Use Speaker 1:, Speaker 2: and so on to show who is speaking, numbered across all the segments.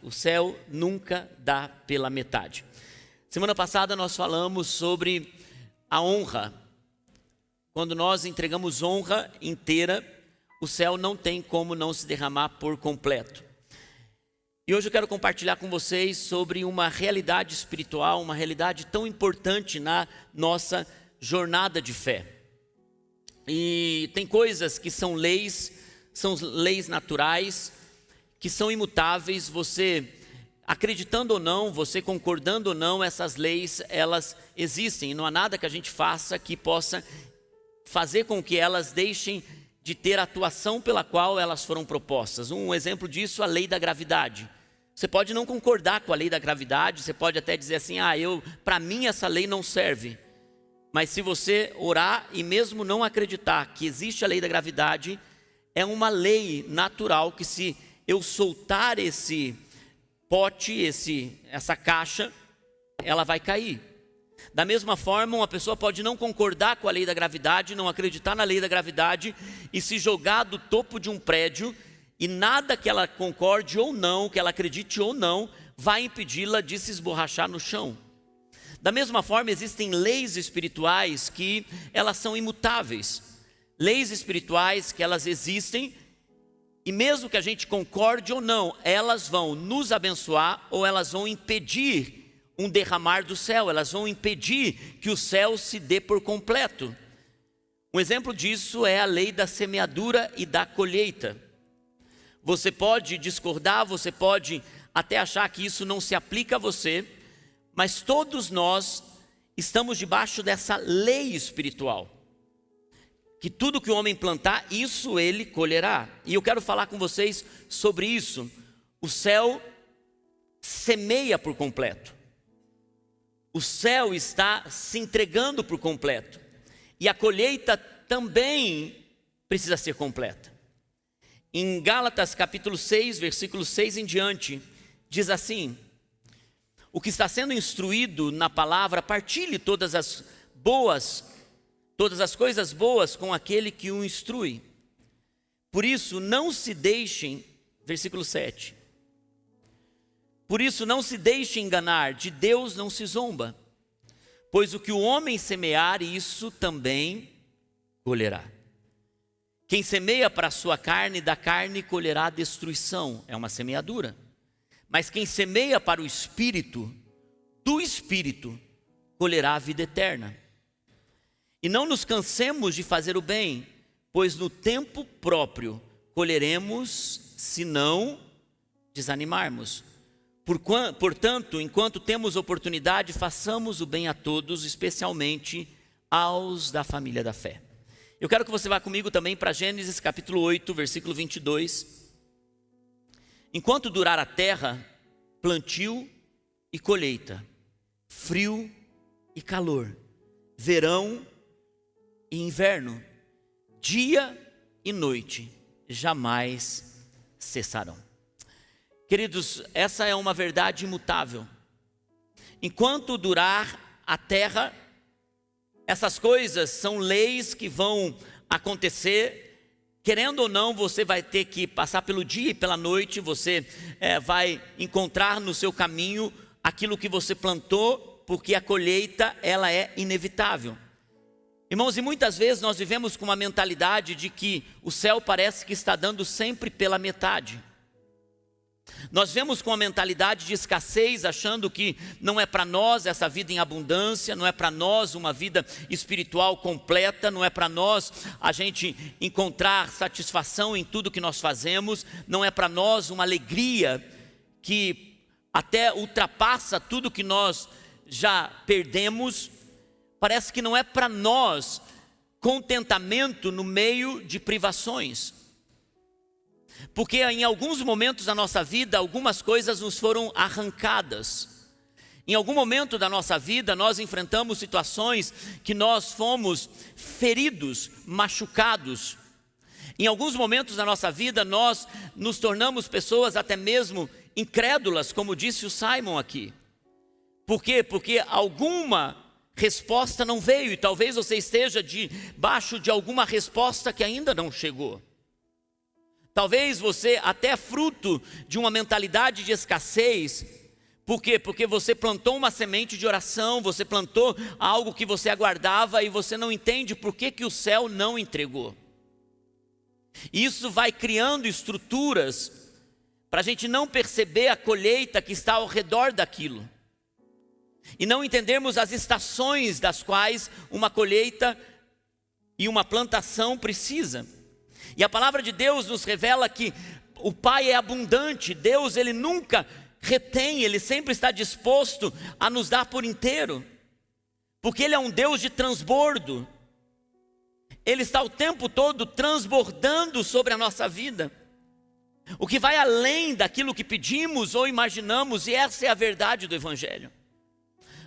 Speaker 1: O céu nunca dá pela metade. Semana passada nós falamos sobre a honra. Quando nós entregamos honra inteira, o céu não tem como não se derramar por completo. E hoje eu quero compartilhar com vocês sobre uma realidade espiritual, uma realidade tão importante na nossa jornada de fé. E tem coisas que são leis naturais, que são imutáveis. Você acreditando ou não, você concordando ou não, essas leis, elas existem. E não há nada que a gente faça que possa fazer com que elas deixem de ter a atuação pela qual elas foram propostas. Um exemplo disso, a lei da gravidade. Você pode não concordar com a lei da gravidade, você pode até dizer assim, para mim essa lei não serve. Mas se você orar e mesmo não acreditar que existe a lei da gravidade, é uma lei natural que se eu soltar esse pote, essa caixa, ela vai cair. Da mesma forma, uma pessoa pode não concordar com a lei da gravidade, não acreditar na lei da gravidade e se jogar do topo de um prédio e nada que ela concorde ou não, que ela acredite ou não, vai impedi-la de se esborrachar no chão. Da mesma forma, existem leis espirituais que elas são imutáveis. Leis espirituais que elas existem e mesmo que a gente concorde ou não, elas vão nos abençoar ou elas vão impedir um derramar do céu, elas vão impedir que o céu se dê por completo. Um exemplo disso é a lei da semeadura e da colheita. Você pode discordar, você pode até achar que isso não se aplica a você, mas todos nós estamos debaixo dessa lei espiritual. Que tudo que o homem plantar, isso ele colherá. E eu quero falar com vocês sobre isso. O céu semeia por completo. O céu está se entregando por completo. E a colheita também precisa ser completa. Em Gálatas capítulo 6, versículo 6 em diante, diz assim: o que está sendo instruído na palavra, partilhe todas as coisas boas com aquele que o instrui. Por isso não se deixem, versículo 7. Por isso não se deixe enganar, de Deus não se zomba. Pois o que o homem semear, isso também colherá. Quem semeia para a sua carne, da carne colherá destruição, é uma semeadura. Mas quem semeia para o Espírito, do Espírito colherá a vida eterna. E não nos cansemos de fazer o bem, pois no tempo próprio colheremos, se não desanimarmos. Portanto, enquanto temos oportunidade, façamos o bem a todos, especialmente aos da família da fé. Eu quero que você vá comigo também para Gênesis capítulo 8, versículo 22. Enquanto durar a terra, plantio e colheita, frio e calor, verão e inverno, dia e noite, jamais cessarão. Queridos, essa é uma verdade imutável. Enquanto durar a terra, essas coisas são leis que vão acontecer. Querendo ou não, você vai ter que passar pelo dia e pela noite. Você vai encontrar no seu caminho aquilo que você plantou, porque a colheita ela é inevitável. Irmãos, e muitas vezes nós vivemos com uma mentalidade de que o céu parece que está dando sempre pela metade. Nós vemos com a mentalidade de escassez, achando que não é para nós essa vida em abundância, não é para nós uma vida espiritual completa, não é para nós a gente encontrar satisfação em tudo que nós fazemos, não é para nós uma alegria que até ultrapassa tudo que nós já perdemos. Parece que não é para nós contentamento no meio de privações. Porque em alguns momentos da nossa vida, algumas coisas nos foram arrancadas. Em algum momento da nossa vida, nós enfrentamos situações que nós fomos feridos, machucados. Em alguns momentos da nossa vida, nós nos tornamos pessoas até mesmo incrédulas, como disse o Simon aqui. Por quê? Porque alguma resposta não veio e talvez você esteja debaixo de alguma resposta que ainda não chegou. Talvez você até é fruto de uma mentalidade de escassez. Por quê? Porque você plantou uma semente de oração, você plantou algo que você aguardava e você não entende por que o céu não entregou. Isso vai criando estruturas para a gente não perceber a colheita que está ao redor daquilo. E não entendermos as estações das quais uma colheita e uma plantação precisa. E a palavra de Deus nos revela que o Pai é abundante. Deus, Ele nunca retém, Ele sempre está disposto a nos dar por inteiro. Porque Ele é um Deus de transbordo. Ele está o tempo todo transbordando sobre a nossa vida. O que vai além daquilo que pedimos ou imaginamos, e essa é a verdade do Evangelho.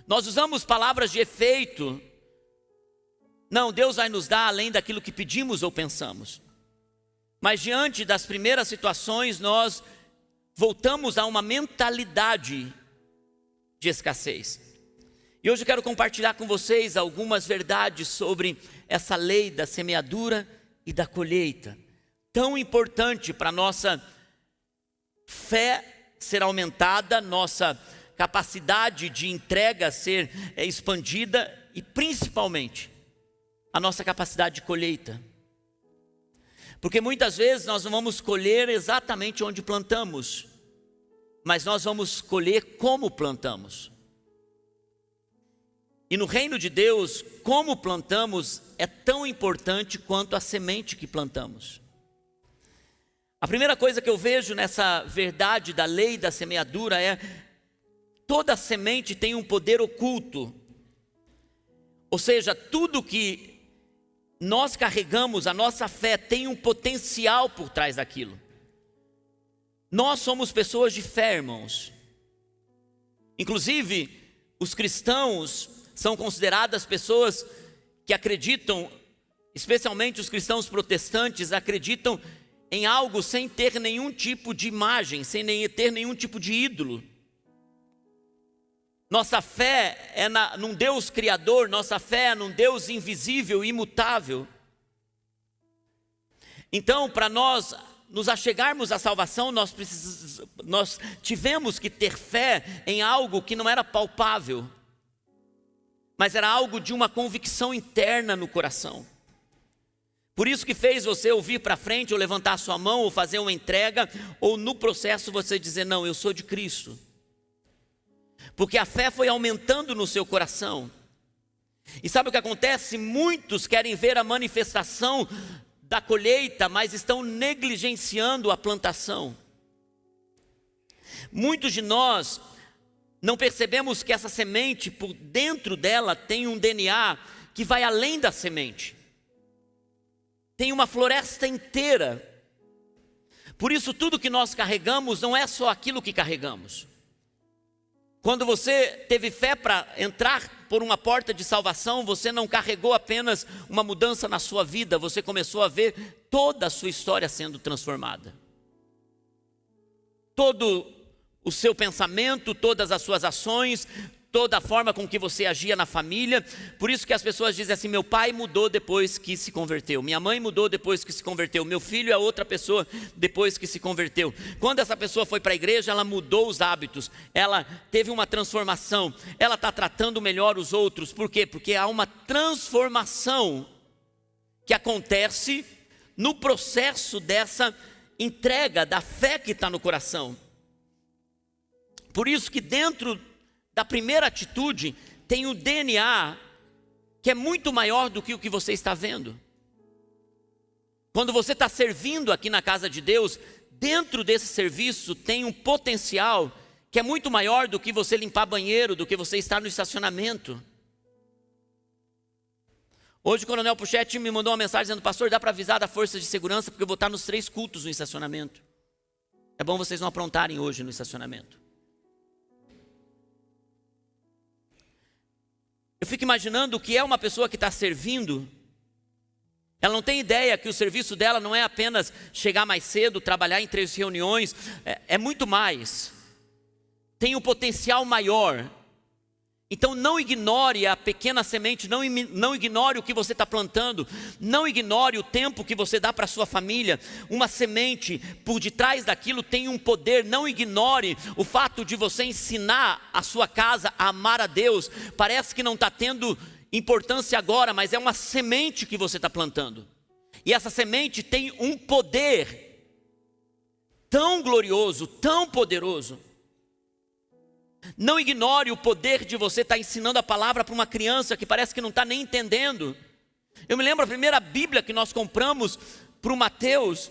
Speaker 1: Nós usamos palavras de efeito. Não, Deus vai nos dar além daquilo que pedimos ou pensamos. Mas diante das primeiras situações, nós voltamos a uma mentalidade de escassez. E hoje eu quero compartilhar com vocês algumas verdades sobre essa lei da semeadura e da colheita. Tão importante para a nossa fé ser aumentada, nossa capacidade de entrega ser expandida e principalmente a nossa capacidade de colheita. Porque muitas vezes nós não vamos colher exatamente onde plantamos, mas nós vamos colher como plantamos. E no reino de Deus, como plantamos é tão importante quanto a semente que plantamos. A primeira coisa que eu vejo nessa verdade da lei da semeadura é: toda semente tem um poder oculto. Ou seja, tudo que nós carregamos, a nossa fé tem um potencial por trás daquilo. Nós somos pessoas de fé, irmãos. Inclusive, os cristãos são consideradas pessoas que acreditam, especialmente os cristãos protestantes, acreditam em algo sem ter nenhum tipo de imagem, sem ter nenhum tipo de ídolo. Nossa fé é num Deus criador, nossa fé é num Deus invisível e imutável. Então, para nós nos achegarmos à salvação, nós tivemos que ter fé em algo que não era palpável, mas era algo de uma convicção interna no coração. Por isso que fez você ouvir para frente, ou levantar a sua mão, ou fazer uma entrega, ou no processo você dizer: não, eu sou de Cristo. Porque a fé foi aumentando no seu coração. E sabe o que acontece? Muitos querem ver a manifestação da colheita, mas estão negligenciando a plantação. Muitos de nós não percebemos que essa semente, por dentro dela, tem um DNA que vai além da semente. Tem uma floresta inteira. Por isso tudo que nós carregamos não é só aquilo que carregamos. Quando você teve fé para entrar por uma porta de salvação, você não carregou apenas uma mudança na sua vida, você começou a ver toda a sua história sendo transformada. Todo o seu pensamento, todas as suas ações, toda a forma com que você agia na família. Por isso que as pessoas dizem assim: meu pai mudou depois que se converteu, minha mãe mudou depois que se converteu, meu filho é outra pessoa depois que se converteu. Quando essa pessoa foi para a igreja, ela mudou os hábitos, ela teve uma transformação, ela está tratando melhor os outros. Por quê? Porque há uma transformação que acontece no processo dessa entrega, da fé que está no coração. Por isso que dentro da primeira atitude tem o DNA que é muito maior do que o que você está vendo. Quando você está servindo aqui na casa de Deus, dentro desse serviço tem um potencial que é muito maior do que você limpar banheiro, do que você estar no estacionamento. Hoje o Coronel Puchetti me mandou uma mensagem dizendo: pastor, dá para avisar da força de segurança, porque eu vou estar nos 3 cultos no estacionamento. É bom vocês não aprontarem hoje no estacionamento. Eu fico imaginando o que é uma pessoa que está servindo. Ela não tem ideia que o serviço dela não é apenas chegar mais cedo, trabalhar em 3 reuniões, é muito mais. Tem um potencial maior, Então não ignore a pequena semente, não ignore o que você está plantando, não ignore o tempo que você dá para a sua família. Uma semente, por detrás daquilo tem um poder. Não ignore o fato de você ensinar a sua casa a amar a Deus. Parece que não está tendo importância agora, mas é uma semente que você está plantando. E essa semente tem um poder tão glorioso, tão poderoso. Não ignore o poder de você estar ensinando a palavra para uma criança que parece que não está nem entendendo. Eu me lembro a primeira Bíblia que nós compramos para o Mateus,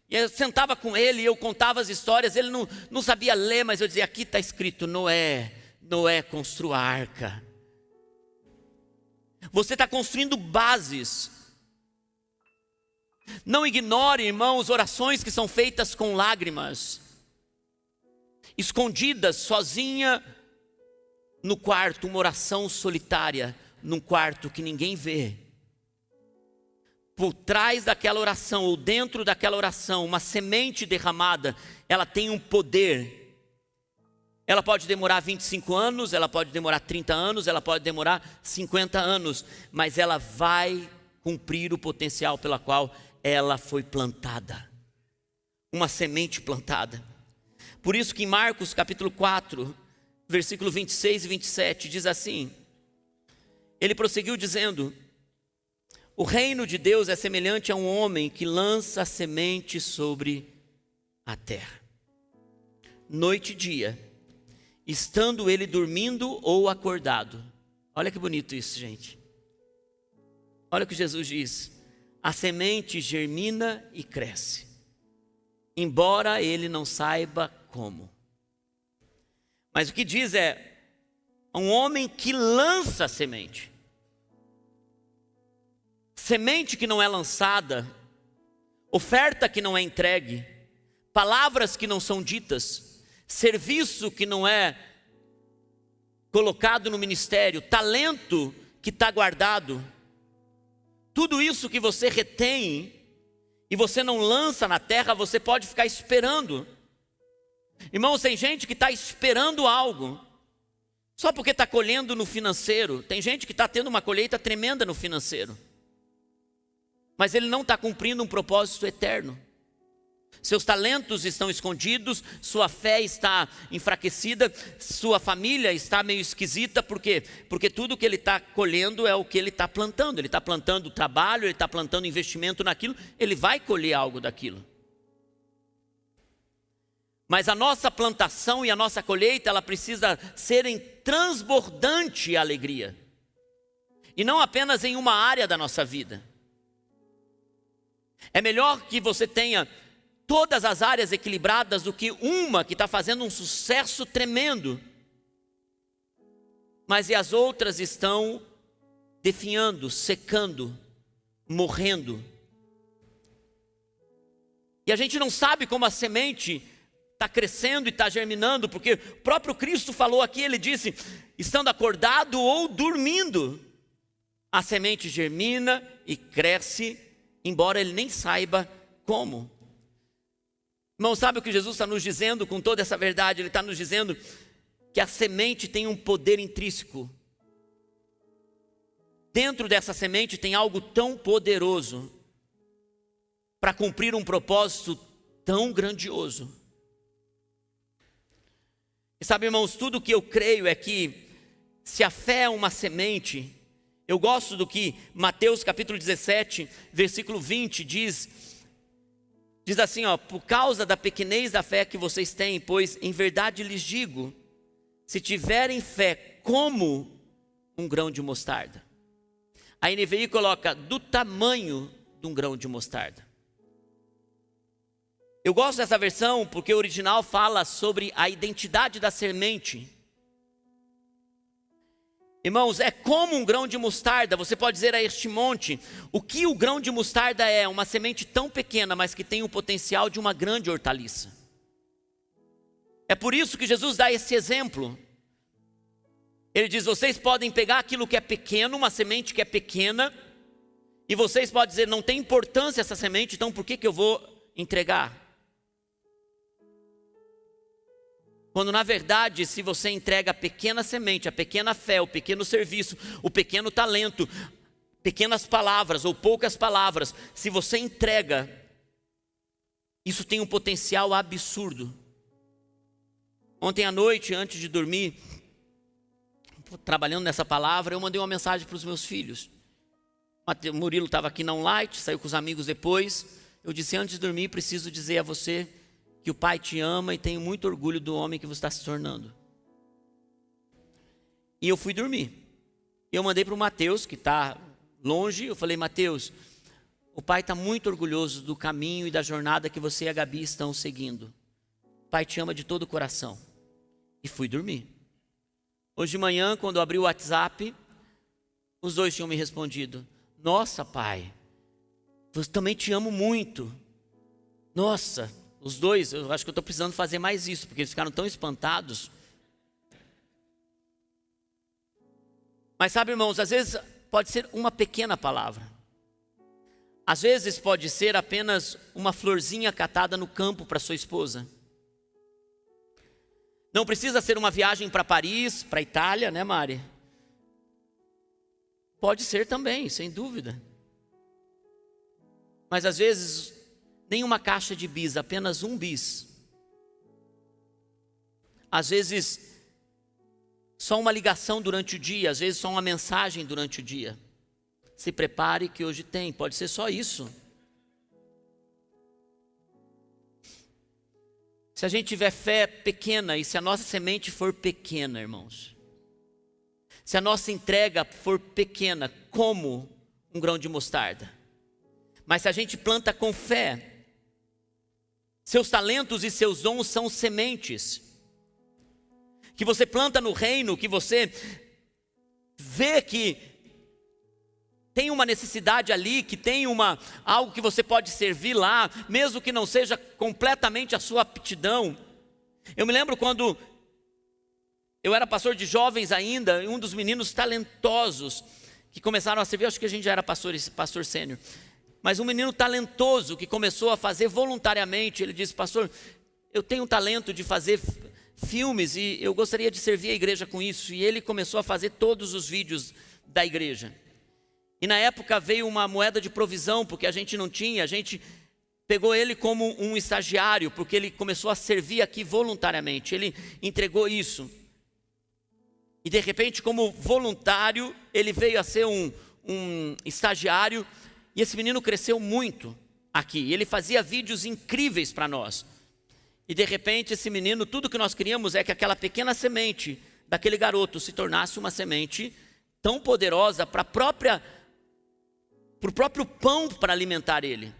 Speaker 1: e eu sentava com ele e eu contava as histórias. Ele não sabia ler, mas eu dizia: aqui está escrito Noé construa a arca. Você está construindo bases. Não ignore, irmãos, orações que são feitas com lágrimas, escondidas, sozinha no quarto, uma oração solitária, num quarto que ninguém vê. Por trás daquela oração, ou dentro daquela oração, uma semente derramada, ela tem um poder. Ela pode demorar 25 anos, ela pode demorar 30 anos, ela pode demorar 50 anos, mas ela vai cumprir o potencial pela qual ela foi plantada. Uma semente plantada. Por isso que em Marcos capítulo 4, versículo 26 e 27, diz assim, ele prosseguiu dizendo: o reino de Deus é semelhante a um homem que lança a semente sobre a terra, noite e dia, estando ele dormindo ou acordado. Olha que bonito isso, gente. Olha o que Jesus diz: a semente germina e cresce, embora ele não saiba como. Mas o que diz é um homem que lança a semente. Semente que não é lançada, oferta que não é entregue, palavras que não são ditas, serviço que não é colocado no ministério, talento que está guardado, tudo isso que você retém e você não lança na terra, você pode ficar esperando. Irmãos, tem gente que está esperando algo, só porque está colhendo no financeiro. Tem gente que está tendo uma colheita tremenda no financeiro, mas ele não está cumprindo um propósito eterno. Seus talentos estão escondidos, sua fé está enfraquecida, sua família está meio esquisita. Por quê? Porque tudo que ele está colhendo é o que ele está plantando. Ele está plantando trabalho, ele está plantando investimento naquilo, ele vai colher algo daquilo. Mas a nossa plantação e a nossa colheita, ela precisa ser em transbordante alegria. E não apenas em uma área da nossa vida. É melhor que você tenha todas as áreas equilibradas do que uma que está fazendo um sucesso tremendo, mas e as outras estão definhando, secando, morrendo. E a gente não sabe como a semente está crescendo e está germinando, porque o próprio Cristo falou aqui, ele disse: estando acordado ou dormindo, a semente germina e cresce, embora ele nem saiba como. Irmão, sabe o que Jesus está nos dizendo com toda essa verdade? Ele está nos dizendo que a semente tem um poder intrínseco. Dentro dessa semente tem algo tão poderoso para cumprir um propósito tão grandioso. E sabe, irmãos, tudo que eu creio é que se a fé é uma semente, eu gosto do que Mateus capítulo 17, versículo 20 diz assim, por causa da pequenez da fé que vocês têm, pois em verdade lhes digo, se tiverem fé como um grão de mostarda. A NVI coloca do tamanho de um grão de mostarda. Eu gosto dessa versão porque o original fala sobre a identidade da semente. Irmãos, é como um grão de mostarda. Você pode dizer a este monte: o que o grão de mostarda é? Uma semente tão pequena, mas que tem o potencial de uma grande hortaliça. É por isso que Jesus dá esse exemplo. Ele diz: vocês podem pegar aquilo que é pequeno, uma semente que é pequena, e vocês podem dizer: não tem importância essa semente, então por que eu vou entregar? Quando na verdade, se você entrega a pequena semente, a pequena fé, o pequeno serviço, o pequeno talento, pequenas palavras ou poucas palavras, se você entrega, isso tem um potencial absurdo. Ontem à noite, antes de dormir, trabalhando nessa palavra, eu mandei uma mensagem para os meus filhos. O Murilo estava aqui na Onlight, saiu com os amigos depois. Eu disse: antes de dormir, preciso dizer a você que o Pai te ama e tenho muito orgulho do homem que você está se tornando. E eu fui dormir. Eu mandei para o Mateus, que está longe. Eu falei: Mateus, o Pai está muito orgulhoso do caminho e da jornada que você e a Gabi estão seguindo. O Pai te ama de todo o coração. E fui dormir. Hoje de manhã, quando eu abri o WhatsApp, os dois tinham me respondido: nossa, pai, eu também te amo muito. Nossa, os dois, eu acho que eu estou precisando fazer mais isso, porque eles ficaram tão espantados. Mas sabe, irmãos, às vezes pode ser uma pequena palavra. Às vezes pode ser apenas uma florzinha catada no campo para sua esposa. Não precisa ser uma viagem para Paris, para Itália, né, Mari? Pode ser também, sem dúvida. Mas às vezes, nem uma caixa de bis, apenas um bis. Às vezes, só uma ligação durante o dia, às vezes só uma mensagem durante o dia. Se prepare que hoje tem, pode ser só isso. Se a gente tiver fé pequena e se a nossa semente for pequena, irmãos, se a nossa entrega for pequena, como um grão de mostarda, mas se a gente planta com fé, seus talentos e seus dons são sementes, que você planta no reino, que você vê que tem uma necessidade ali, que tem algo que você pode servir lá, mesmo que não seja completamente a sua aptidão. Eu me lembro quando eu era pastor de jovens ainda, e um dos meninos talentosos que começaram a servir, acho que a gente já era pastor sênior, mas um menino talentoso que começou a fazer voluntariamente. Ele disse: pastor, eu tenho um talento de fazer filmes e eu gostaria de servir a igreja com isso. E ele começou a fazer todos os vídeos da igreja. E na época veio uma moeda de provisão, porque a gente não tinha, a gente pegou ele como um estagiário, porque ele começou a servir aqui voluntariamente, ele entregou isso. E de repente, como voluntário, ele veio a ser um estagiário, e esse menino cresceu muito aqui, ele fazia vídeos incríveis para nós. E de repente esse menino, tudo que nós queríamos é que aquela pequena semente daquele garoto se tornasse uma semente tão poderosa para o próprio pão para alimentar ele.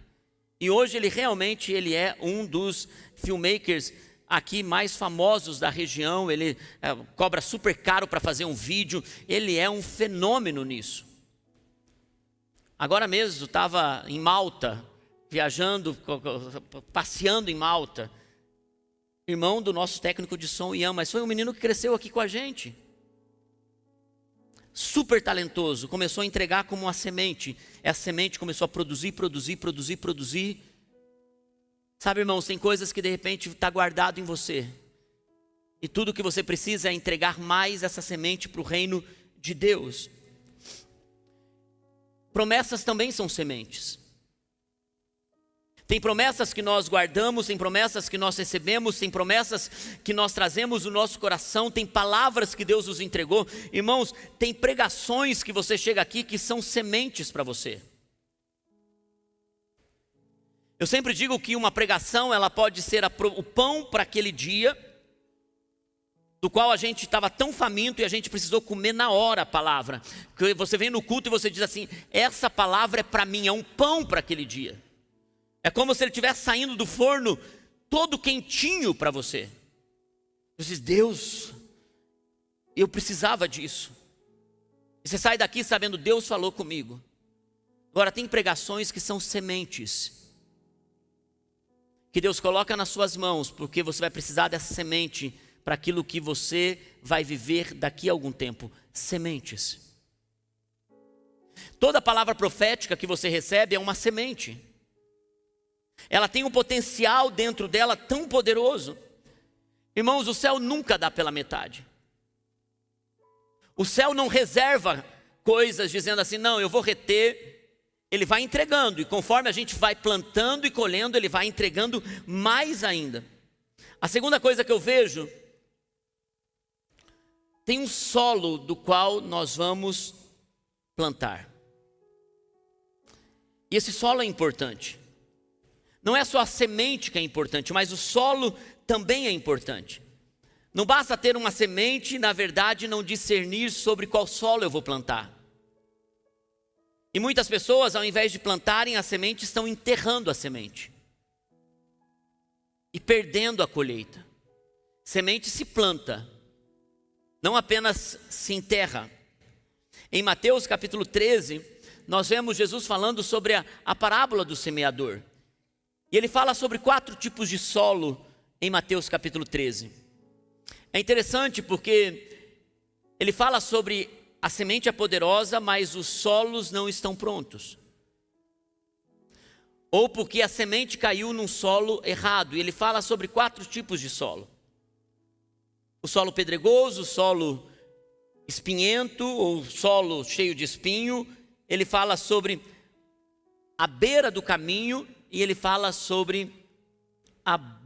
Speaker 1: E hoje ele realmente é um dos filmmakers aqui mais famosos da região. Ele cobra super caro para fazer um vídeo. Ele é um fenômeno nisso. Agora mesmo estava em Malta, viajando, passeando em Malta. Irmão do nosso técnico de som, Ian, mas foi um menino que cresceu aqui com a gente. Super talentoso, começou a entregar como uma semente. Essa semente começou a produzir. Sabe, irmãos, tem coisas que de repente está guardado em você. E tudo que você precisa é entregar mais essa semente para o reino de Deus. Promessas também são sementes. Tem promessas que nós guardamos, tem promessas que nós recebemos, tem promessas que nós trazemos no nosso coração, tem palavras que Deus nos entregou. Irmãos, tem pregações que você chega aqui que são sementes para você. Eu sempre digo que uma pregação, ela pode ser o pão para aquele dia, do qual a gente estava tão faminto e a gente precisou comer na hora a palavra. Que você vem no culto e você diz assim: essa palavra é para mim, é um pão para aquele dia. É como se ele estivesse saindo do forno todo quentinho para você. Você diz: Deus, eu precisava disso. E você sai daqui sabendo: Deus falou comigo. Agora tem pregações que são sementes, que Deus coloca nas suas mãos, porque você vai precisar dessa semente para aquilo que você vai viver daqui a algum tempo. Sementes. Toda palavra profética que você recebe é uma semente. Ela tem um potencial dentro dela tão poderoso, Irmãos, o céu nunca dá pela metade. O céu não reserva coisas dizendo assim, não, eu vou reter. Ele vai entregando, e conforme a gente vai plantando e colhendo, ele vai entregando mais ainda. A segunda coisa que eu vejo, tem um solo do qual nós vamos plantar. E esse solo é importante. Não é só a semente que é importante, mas o solo também é importante. Não basta ter uma semente, na verdade, não discernir sobre qual solo eu vou plantar. E muitas pessoas, ao invés de plantarem a semente, estão enterrando a semente e perdendo a colheita. Semente se planta, não apenas se enterra. Em Mateus capítulo 13, nós vemos Jesus falando sobre a parábola do semeador. E ele fala sobre 4 tipos de solo em Mateus capítulo 13. É interessante porque ele fala sobre a semente é poderosa, mas os solos não estão prontos. Ou porque a semente caiu num solo errado. E ele fala sobre 4 tipos de solo. O solo pedregoso, o solo espinhento, ou solo cheio de espinho. Ele fala sobre a beira do caminho. E ele fala sobre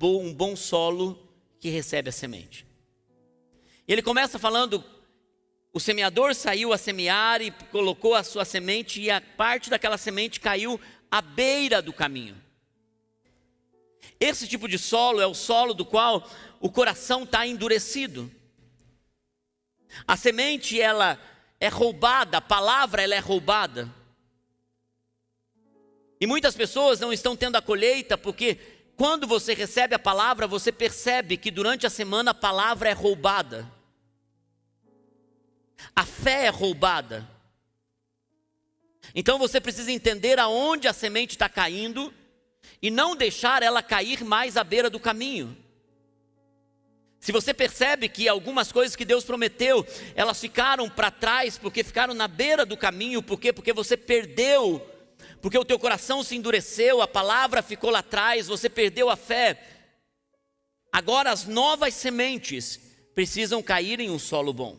Speaker 1: um bom solo que recebe a semente. Ele começa falando, o semeador saiu a semear e colocou a sua semente, e a parte daquela semente caiu à beira do caminho. Esse tipo de solo é o solo do qual o coração está endurecido. A semente, ela é roubada, a palavra, ela é roubada. E muitas pessoas não estão tendo a colheita, porque quando você recebe a palavra, você percebe que durante a semana a palavra é roubada. A fé é roubada. Então você precisa entender aonde a semente está caindo e não deixar ela cair mais à beira do caminho. Se você percebe que algumas coisas que Deus prometeu, elas ficaram para trás, porque ficaram na beira do caminho, por quê? Porque você perdeu, porque o teu coração se endureceu, a palavra ficou lá atrás, você perdeu a fé. Agora as novas sementes precisam cair em um solo bom.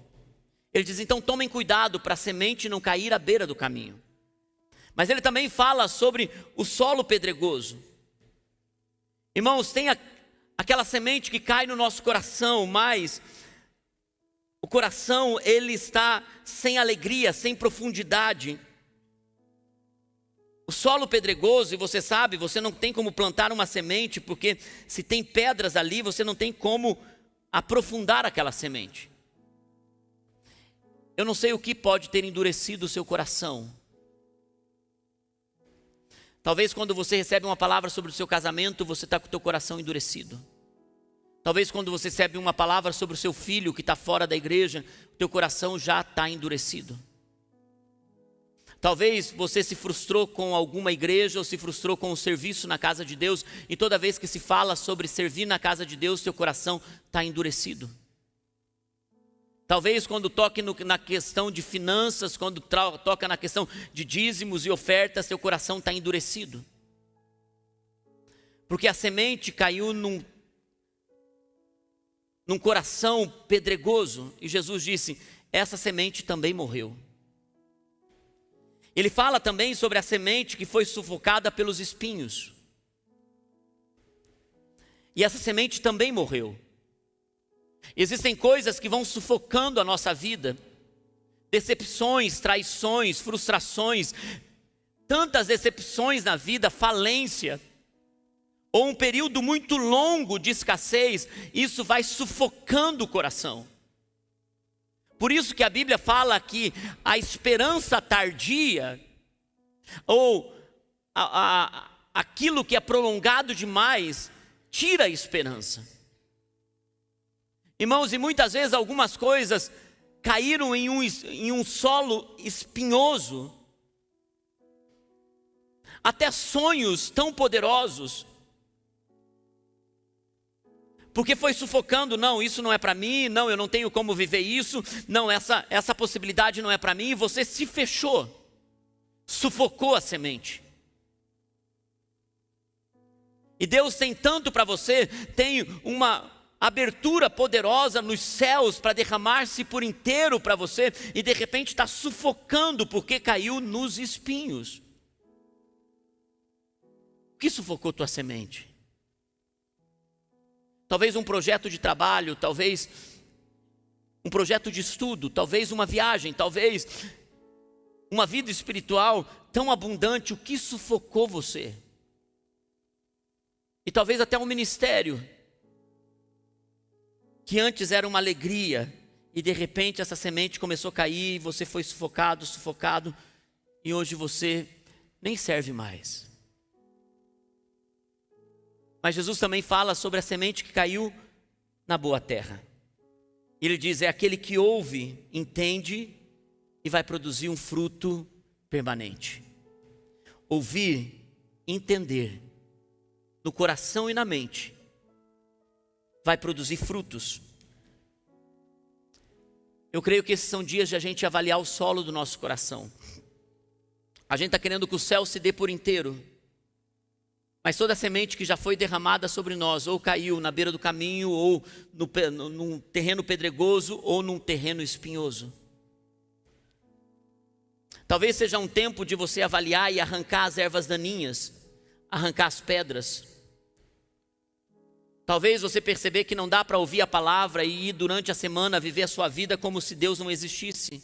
Speaker 1: Ele diz, então tomem cuidado para a semente não cair à beira do caminho. Mas ele também fala sobre o solo pedregoso. Irmãos, tem aquela semente que cai no nosso coração, mas o coração, ele está sem alegria, sem profundidade. O solo pedregoso, e você sabe, você não tem como plantar uma semente, porque se tem pedras ali, você não tem como aprofundar aquela semente. Eu não sei o que pode ter endurecido o seu coração. Talvez quando você recebe uma palavra sobre o seu casamento, você está com o teu coração endurecido. Talvez quando você recebe uma palavra sobre o seu filho que está fora da igreja, o teu coração já está endurecido. Talvez você se frustrou com alguma igreja ou se frustrou com o serviço na casa de Deus, e toda vez que se fala sobre servir na casa de Deus, teu coração está endurecido. Talvez quando toque na questão de finanças, quando toca na questão de dízimos e ofertas, teu coração está endurecido. Porque a semente caiu num coração pedregoso, e Jesus disse, essa semente também morreu. Ele fala também sobre a semente que foi sufocada pelos espinhos. E essa semente também morreu. Existem coisas que vão sufocando a nossa vida. Decepções, traições, frustrações. Tantas decepções na vida, falência. Ou um período muito longo de escassez. Isso vai sufocando o coração. Por isso que a Bíblia fala que a esperança tardia, ou aquilo que é prolongado demais, tira a esperança. Irmãos, e muitas vezes algumas coisas caíram em um solo espinhoso. Até sonhos tão poderosos. Porque foi sufocando, não, isso não é para mim, não, eu não tenho como viver isso, não, essa possibilidade não é para mim, e você se fechou, sufocou a semente. E Deus tem tanto para você, tem abertura poderosa nos céus para derramar-se por inteiro para você, e de repente está sufocando porque caiu nos espinhos. O que sufocou tua semente? Talvez um projeto de trabalho, talvez um projeto de estudo, talvez uma viagem, talvez uma vida espiritual tão abundante. O que sufocou você? E talvez até um ministério que antes era uma alegria, e de repente essa semente começou a cair, e você foi sufocado, e hoje você nem serve mais. Mas Jesus também fala sobre a semente que caiu na boa terra. Ele diz: é aquele que ouve, entende e vai produzir um fruto permanente. Ouvir, entender, no coração e na mente, vai produzir frutos. Eu creio que esses são dias de a gente avaliar o solo do nosso coração. A gente está querendo que o céu se dê por inteiro, mas toda a semente que já foi derramada sobre nós, ou caiu na beira do caminho, ou num terreno pedregoso, ou num terreno espinhoso. Talvez seja um tempo de você avaliar e arrancar as ervas daninhas, arrancar as pedras. Talvez você perceber que não dá para ouvir a palavra e ir durante a semana viver a sua vida como se Deus não existisse.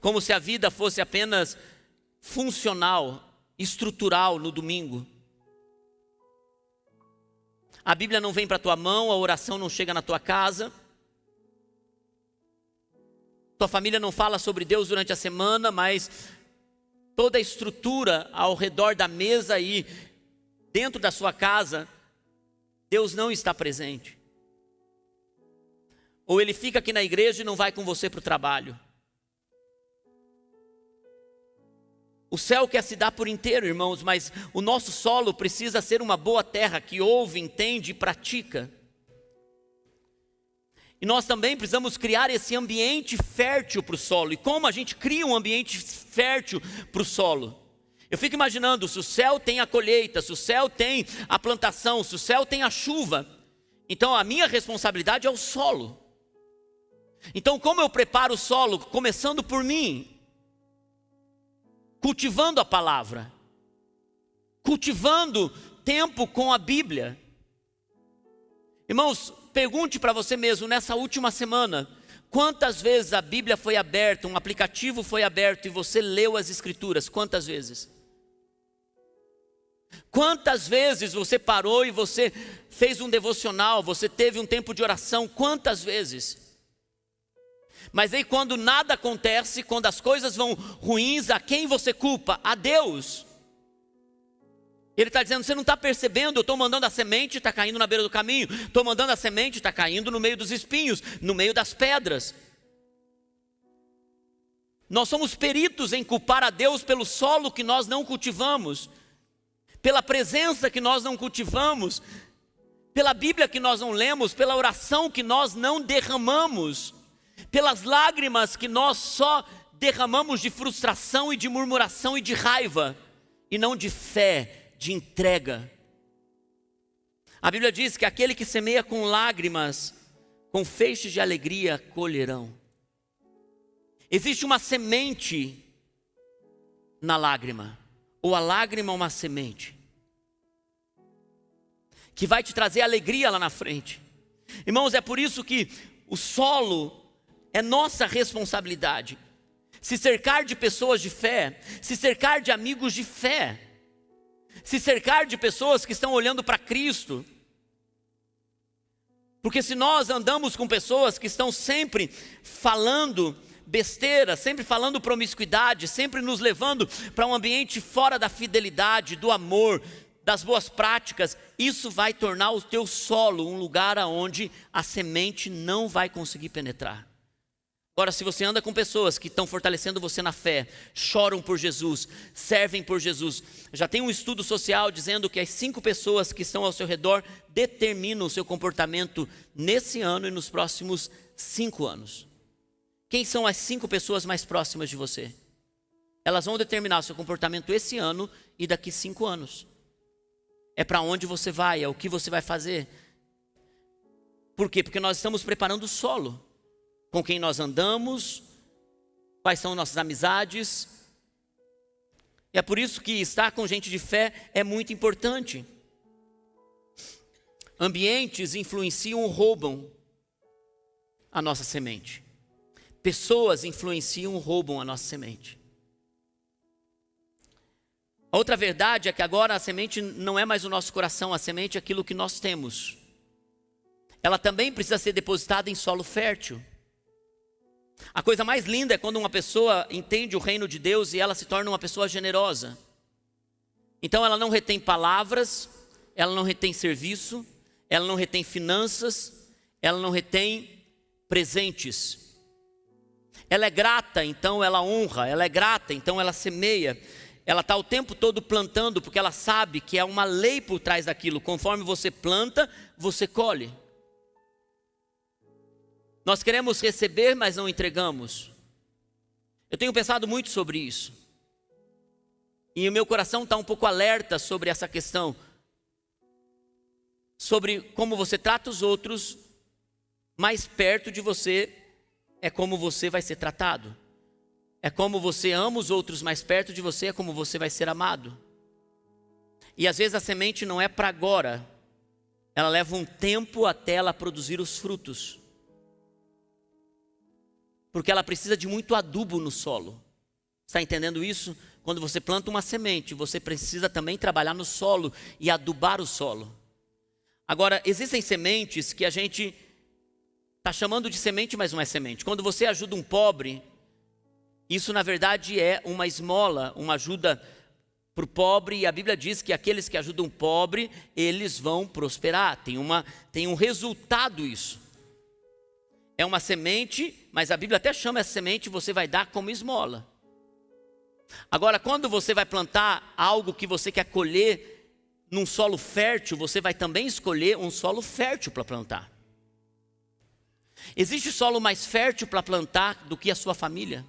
Speaker 1: Como se a vida fosse apenas funcional, estrutural no domingo. A Bíblia não vem para a tua mão, a oração não chega na tua casa. Tua família não fala sobre Deus durante a semana, mas toda a estrutura ao redor da mesa e dentro da sua casa, Deus não está presente. Ou ele fica aqui na igreja e não vai com você para o trabalho. O céu quer se dar por inteiro, irmãos, mas o nosso solo precisa ser uma boa terra que ouve, entende e pratica. E nós também precisamos criar esse ambiente fértil para o solo. E como a gente cria um ambiente fértil para o solo? Eu fico imaginando, se o céu tem a colheita, se o céu tem a plantação, se o céu tem a chuva, então a minha responsabilidade é o solo. Então como eu preparo o solo? Começando por mim. Cultivando a palavra, cultivando tempo com a Bíblia. Irmãos, pergunte para você mesmo, nessa última semana, quantas vezes a Bíblia foi aberta, um aplicativo foi aberto e você leu as Escrituras? Quantas vezes? Quantas vezes você parou e você fez um devocional, você teve um tempo de oração? Quantas vezes? Mas aí quando nada acontece, quando as coisas vão ruins, a quem você culpa? A Deus. Ele está dizendo: você não está percebendo, eu estou mandando a semente, está caindo na beira do caminho. Estou mandando a semente, está caindo no meio dos espinhos, no meio das pedras. Nós somos peritos em culpar a Deus pelo solo que nós não cultivamos, pela presença que nós não cultivamos, pela Bíblia que nós não lemos, pela oração que nós não derramamos, pelas lágrimas que nós só derramamos de frustração e de murmuração e de raiva, e não de fé, de entrega. A Bíblia diz que aquele que semeia com lágrimas, com feixes de alegria colherão. Existe uma semente na lágrima, ou a lágrima é uma semente, que vai te trazer alegria lá na frente. Irmãos, é por isso que o solo é nossa responsabilidade. Se cercar de pessoas de fé, se cercar de amigos de fé, se cercar de pessoas que estão olhando para Cristo. Porque se nós andamos com pessoas que estão sempre falando besteira, sempre falando promiscuidade, sempre nos levando para um ambiente fora da fidelidade, do amor, das boas práticas, isso vai tornar o teu solo um lugar onde a semente não vai conseguir penetrar. Agora, se você anda com pessoas que estão fortalecendo você na fé, choram por Jesus, servem por Jesus, já tem um estudo social dizendo que as 5 pessoas que estão ao seu redor determinam o seu comportamento nesse ano e nos próximos 5 anos. Quem são as 5 pessoas mais próximas de você? Elas vão determinar o seu comportamento esse ano e daqui 5 anos. É para onde você vai, é o que você vai fazer. Por quê? Porque nós estamos preparando o solo. Com quem nós andamos, quais são nossas amizades. E é por isso que estar com gente de fé é muito importante. Ambientes influenciam ou roubam a nossa semente. Pessoas influenciam ou roubam a nossa semente. A outra verdade é que agora a semente não é mais o nosso coração, a semente é aquilo que nós temos. Ela também precisa ser depositada em solo fértil. A coisa mais linda é quando uma pessoa entende o reino de Deus e ela se torna uma pessoa generosa. Então ela não retém palavras, ela não retém serviço, ela não retém finanças, ela não retém presentes. Ela é grata, então ela honra, ela é grata, então ela semeia. Ela está o tempo todo plantando, porque ela sabe que é uma lei por trás daquilo. Conforme você planta, você colhe. Nós queremos receber, mas não entregamos. Eu tenho pensado muito sobre isso. E o meu coração está um pouco alerta sobre essa questão. Sobre como você trata os outros, mais perto de você é como você vai ser tratado. É como você ama os outros, mais perto de você é como você vai ser amado. E às vezes a semente não é para agora. Ela leva um tempo até ela produzir os frutos. Porque ela precisa de muito adubo no solo. Está entendendo isso? Quando você planta uma semente, você precisa também trabalhar no solo e adubar o solo. Agora, existem sementes que a gente está chamando de semente, mas não é semente. Quando você ajuda um pobre, isso na verdade é uma esmola, uma ajuda para o pobre. E a Bíblia diz que aqueles que ajudam o pobre, eles vão prosperar. Tem um resultado isso. É uma semente, mas a Bíblia até chama essa semente, você vai dar como esmola. Agora, quando você vai plantar algo que você quer colher num solo fértil, você vai também escolher um solo fértil para plantar. Existe solo mais fértil para plantar do que a sua família?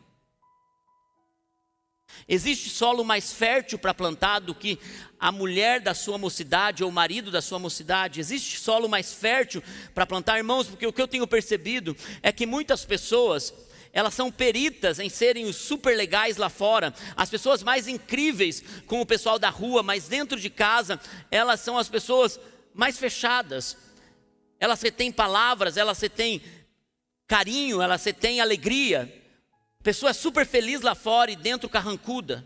Speaker 1: Existe solo mais fértil para plantar do que a mulher da sua mocidade ou o marido da sua mocidade? Existe solo mais fértil para plantar, irmãos? Porque o que eu tenho percebido é que muitas pessoas, elas são peritas em serem os super legais lá fora, as pessoas mais incríveis com o pessoal da rua, mas dentro de casa, elas são as pessoas mais fechadas. Elas retêm palavras, elas retêm carinho, elas retêm alegria. A pessoa é super feliz lá fora e dentro carrancuda.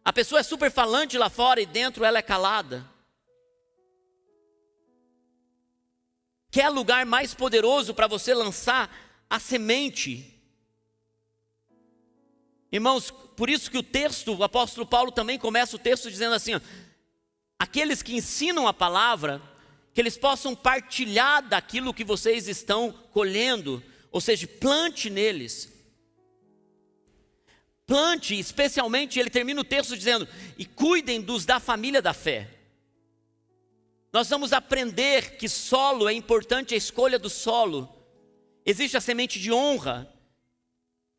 Speaker 1: A pessoa é super falante lá fora e dentro ela é calada. Quer lugar mais poderoso para você lançar a semente? Irmãos, por isso que o apóstolo Paulo também começa o texto dizendo assim, ó, aqueles que ensinam a palavra, que eles possam partilhar daquilo que vocês estão colhendo. Ou seja, plante neles. Plante, especialmente, ele termina o texto dizendo, e cuidem dos da família da fé. Nós vamos aprender que solo é importante, a escolha do solo. Existe a semente de honra.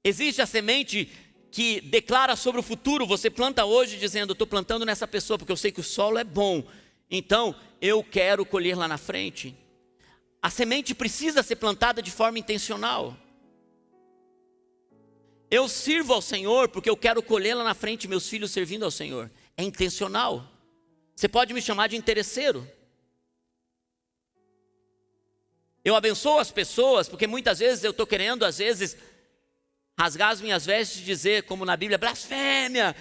Speaker 1: Existe a semente que declara sobre o futuro. Você planta hoje dizendo, estou plantando nessa pessoa porque eu sei que o solo é bom. Então, eu quero colher lá na frente. A semente precisa ser plantada de forma intencional. Eu sirvo ao Senhor porque eu quero colher lá na frente meus filhos servindo ao Senhor. É intencional. Você pode me chamar de interesseiro. Eu abençoo as pessoas porque muitas vezes eu estou querendo, às vezes, rasgar as minhas vestes e dizer, como na Bíblia, blasfêmia.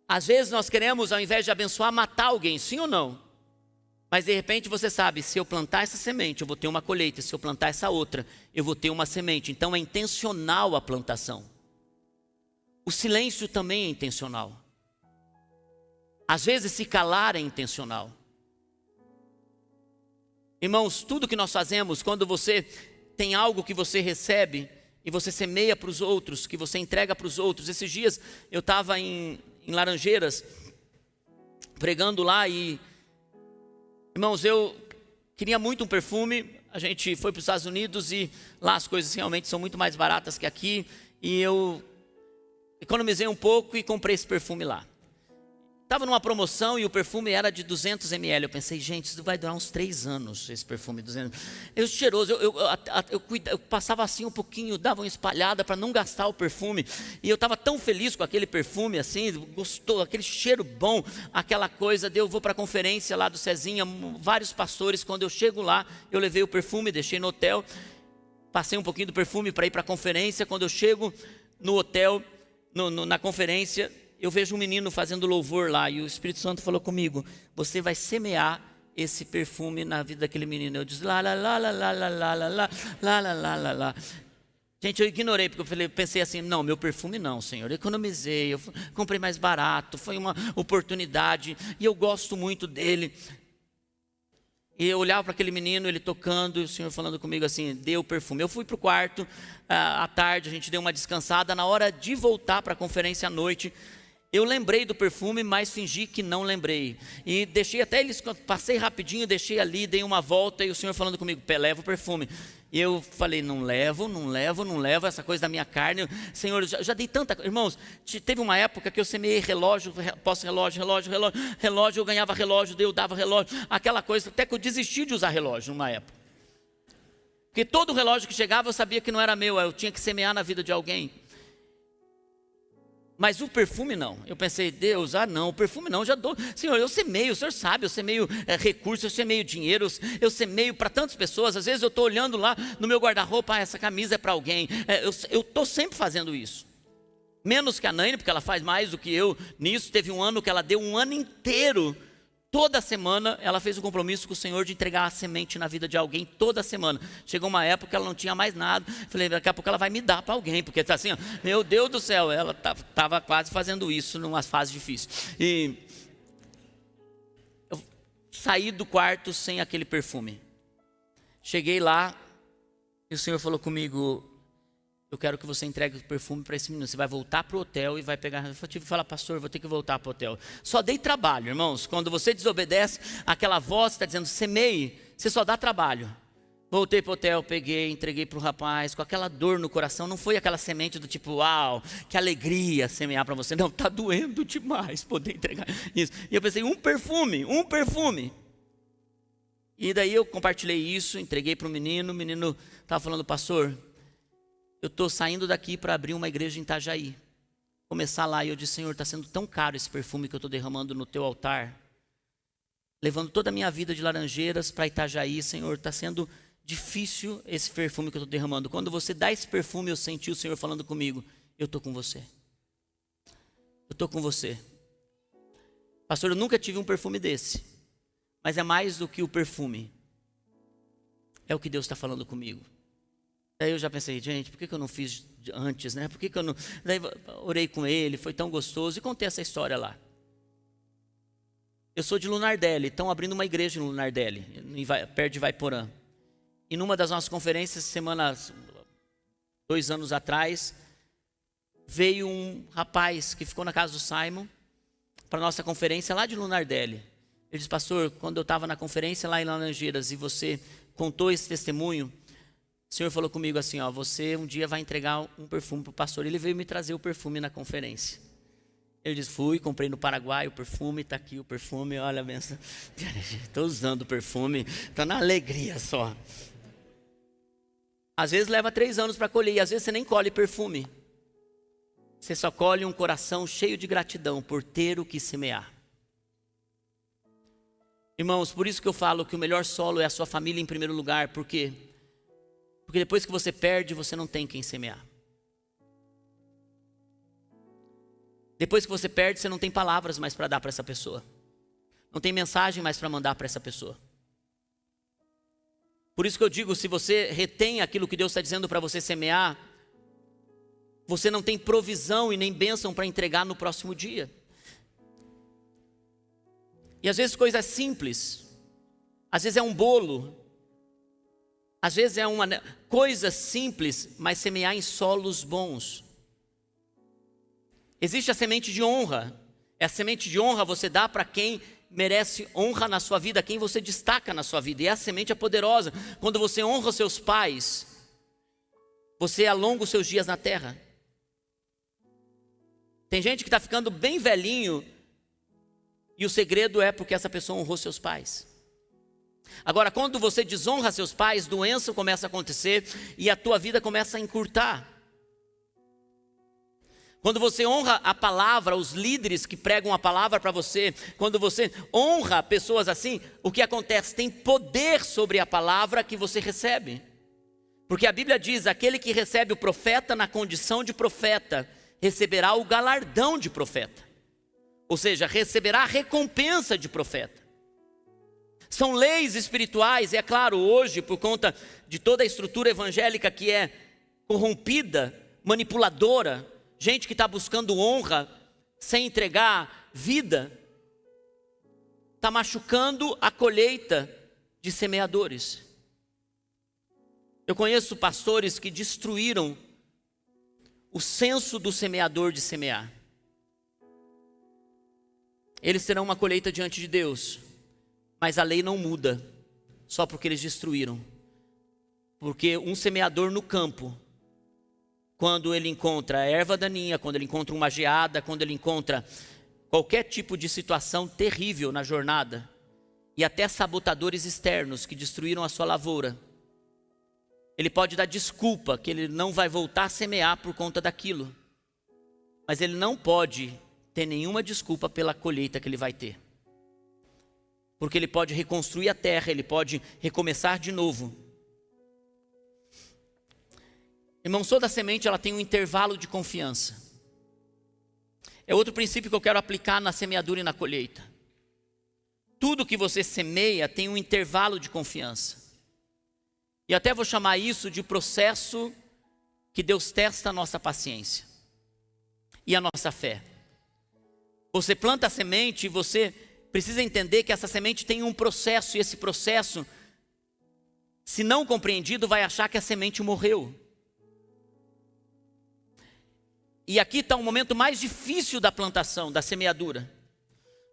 Speaker 1: Às vezes nós queremos, ao invés de abençoar, matar alguém, sim ou não? Mas de repente você sabe, se eu plantar essa semente, eu vou ter uma colheita. Se eu plantar essa outra, eu vou ter uma semente. Então é intencional a plantação. O silêncio também é intencional. Às vezes se calar é intencional. Irmãos, tudo que nós fazemos, quando você tem algo que você recebe e você semeia para os outros, que você entrega para os outros. Esses dias eu estava em Laranjeiras, pregando lá e... Irmãos, eu queria muito um perfume, a gente foi para os Estados Unidos e lá as coisas realmente são muito mais baratas que aqui. E eu economizei um pouco e comprei esse perfume lá. estava numa promoção e o perfume era de 200 ml. Eu pensei, gente, isso vai durar uns 3 anos, esse perfume 200. Eu cheiroso, eu passava assim um pouquinho, dava uma espalhada para não gastar o perfume. E eu estava tão feliz com aquele perfume, assim, gostou, aquele cheiro bom, aquela coisa. Eu vou para a conferência lá do Cezinha, vários pastores. Quando eu chego lá, eu levei o perfume, deixei no hotel. Passei um pouquinho do perfume para ir para a conferência. Quando eu chego no hotel, na conferência, eu vejo um menino fazendo louvor lá, e o Espírito Santo falou comigo, você vai semear esse perfume na vida daquele menino. Eu disse, lá, lá, lá, lá, lá, lá, lá, lá, lá, lá, lá, lá, lá. Gente, eu ignorei, porque eu pensei assim, não, meu perfume não, Senhor, eu economizei, eu comprei mais barato, foi uma oportunidade, e eu gosto muito dele. E eu olhava para aquele menino, ele tocando, e o Senhor falando comigo assim, dê o perfume. Eu fui para o quarto, à tarde, a gente deu uma descansada. Na hora de voltar para a conferência à noite, eu lembrei do perfume, mas fingi que não lembrei. E deixei até eles, passei rapidinho, deixei ali, dei uma volta, e o Senhor falando comigo, leva o perfume. E eu falei, não levo, essa coisa da minha carne. Senhor, eu já dei tanta... Irmãos, teve uma época que eu semeei relógio, relógio, eu ganhava relógio, eu dava relógio, aquela coisa, até que eu desisti de usar relógio numa época. Porque todo relógio que chegava eu sabia que não era meu, eu tinha que semear na vida de alguém. Mas o perfume não. Eu pensei, Deus, não, o perfume não, já dou. Senhor, eu semeio, o Senhor sabe, eu semeio recursos, eu semeio dinheiro, eu semeio para tantas pessoas. Às vezes eu estou olhando lá no meu guarda-roupa, essa camisa é para alguém. Eu estou sempre fazendo isso. Menos que a Naine, porque ela faz mais do que eu nisso. Teve um ano que ela deu um ano inteiro. Toda semana ela fez um compromisso com o Senhor de entregar a semente na vida de alguém, toda semana. Chegou uma época que ela não tinha mais nada. Falei, daqui a pouco ela vai me dar para alguém, porque está assim, ó, meu Deus do céu, ela estava quase fazendo isso numa fase difícil. E eu saí do quarto sem aquele perfume. Cheguei lá e o Senhor falou comigo, eu quero que você entregue o perfume para esse menino. Você vai voltar para o hotel e vai pegar. Eu tive que falar, pastor, vou ter que voltar para o hotel. Só dei trabalho, irmãos. Quando você desobedece, aquela voz está dizendo, semeie, você só dá trabalho. Voltei para o hotel, peguei, entreguei para o rapaz, com aquela dor no coração. Não foi aquela semente do tipo, uau, que alegria semear para você. Não, está doendo demais poder entregar isso. E eu pensei, um perfume. E daí eu compartilhei isso, entreguei para o menino estava falando, pastor, eu estou saindo daqui para abrir uma igreja em Itajaí. Começar lá, e eu disse, Senhor, está sendo tão caro esse perfume que eu estou derramando no teu altar. Levando toda a minha vida de Laranjeiras para Itajaí, Senhor, está sendo difícil esse perfume que eu estou derramando. Quando você dá esse perfume, eu senti o Senhor falando comigo, eu estou com você. Eu estou com você. Pastor, eu nunca tive um perfume desse. Mas é mais do que o perfume. É o que Deus está falando comigo. Daí eu já pensei, gente, por que eu não fiz antes, né? Por que eu não... Daí orei com ele, foi tão gostoso, e contei essa história lá. Eu sou de Lunardelli, estão abrindo uma igreja em Lunardelli, perto de Vaiporã. E numa das nossas conferências, 2 anos atrás, veio um rapaz que ficou na casa do Simon, para a nossa conferência lá de Lunardelli. Ele disse, pastor, quando eu estava na conferência lá em Laranjeiras, e você contou esse testemunho, o Senhor falou comigo assim, ó, você um dia vai entregar um perfume para o pastor. Ele veio me trazer o perfume na conferência. Ele disse, fui, comprei no Paraguai o perfume, está aqui o perfume, olha a benção. Estou usando o perfume, estou na alegria só. Às vezes leva 3 anos para colher, e às vezes você nem colhe perfume. Você só colhe um coração cheio de gratidão por ter o que semear. Irmãos, por isso que eu falo que o melhor solo é a sua família em primeiro lugar, por quê? Porque depois que você perde, você não tem quem semear. Depois que você perde, você não tem palavras mais para dar para essa pessoa. Não tem mensagem mais para mandar para essa pessoa. Por isso que eu digo, se você retém aquilo que Deus está dizendo para você semear, você não tem provisão e nem bênção para entregar no próximo dia. E às vezes coisas simples, às vezes é um bolo, às vezes é uma coisa simples, mas semear em solos bons. Existe a semente de honra. A semente de honra você dá para quem merece honra na sua vida, quem você destaca na sua vida. E essa semente é poderosa. Quando você honra os seus pais, você alonga os seus dias na terra. Tem gente que está ficando bem velhinho E o segredo é porque essa pessoa honrou seus pais. Agora, quando você desonra seus pais, doença começa a acontecer e a tua vida começa a encurtar. Quando você honra a palavra, os líderes que pregam a palavra para você, quando você honra pessoas assim, o que acontece? Tem poder sobre a palavra que você recebe. Porque a Bíblia diz, aquele que recebe o profeta na condição de profeta, receberá o galardão de profeta. Ou seja, receberá a recompensa de profeta. São leis espirituais, e é claro, hoje, por conta de toda a estrutura evangélica que é corrompida, manipuladora, gente que está buscando honra sem entregar vida, está machucando a colheita de semeadores. Eu conheço pastores que destruíram o senso do semeador de semear. Eles terão uma colheita diante de Deus, mas a lei não muda, só porque eles destruíram. Porque um semeador no campo, quando ele encontra erva daninha, quando ele encontra uma geada, quando ele encontra qualquer tipo de situação terrível na jornada, e até sabotadores externos que destruíram a sua lavoura, ele pode dar desculpa que ele não vai voltar a semear por conta daquilo, mas ele não pode ter nenhuma desculpa pela colheita que ele vai ter, porque ele pode reconstruir a terra, ele pode recomeçar de novo. Irmãos, toda semente ela tem um intervalo de confiança. É outro princípio que eu quero aplicar na semeadura e na colheita. Tudo que você semeia tem um intervalo de confiança. E até vou chamar isso de processo que Deus testa a nossa paciência e a nossa fé. Você planta a semente e você precisa entender que essa semente tem um processo, e esse processo, se não compreendido, vai achar que a semente morreu. E aqui está o momento mais difícil da plantação, da semeadura.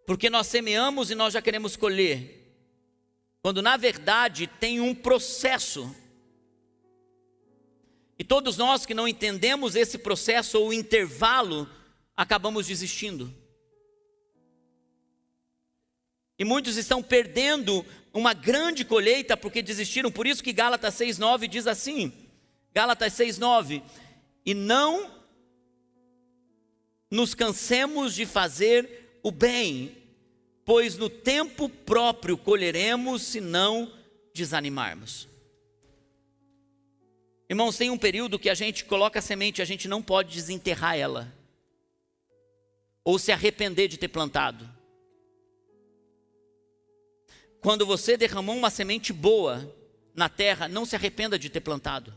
Speaker 1: Porque nós semeamos e nós já queremos colher. Quando na verdade tem um processo. E todos nós que não entendemos esse processo ou o intervalo, acabamos desistindo. E muitos estão perdendo uma grande colheita porque desistiram. Por isso que Gálatas 6,9 diz assim. Gálatas 6,9. E não nos cansemos de fazer o bem, pois no tempo próprio colheremos se não desanimarmos. Irmãos, tem um período que a gente coloca a semente, a gente não pode desenterrar ela, ou se arrepender de ter plantado. Quando você derramou uma semente boa na terra, não se arrependa de ter plantado.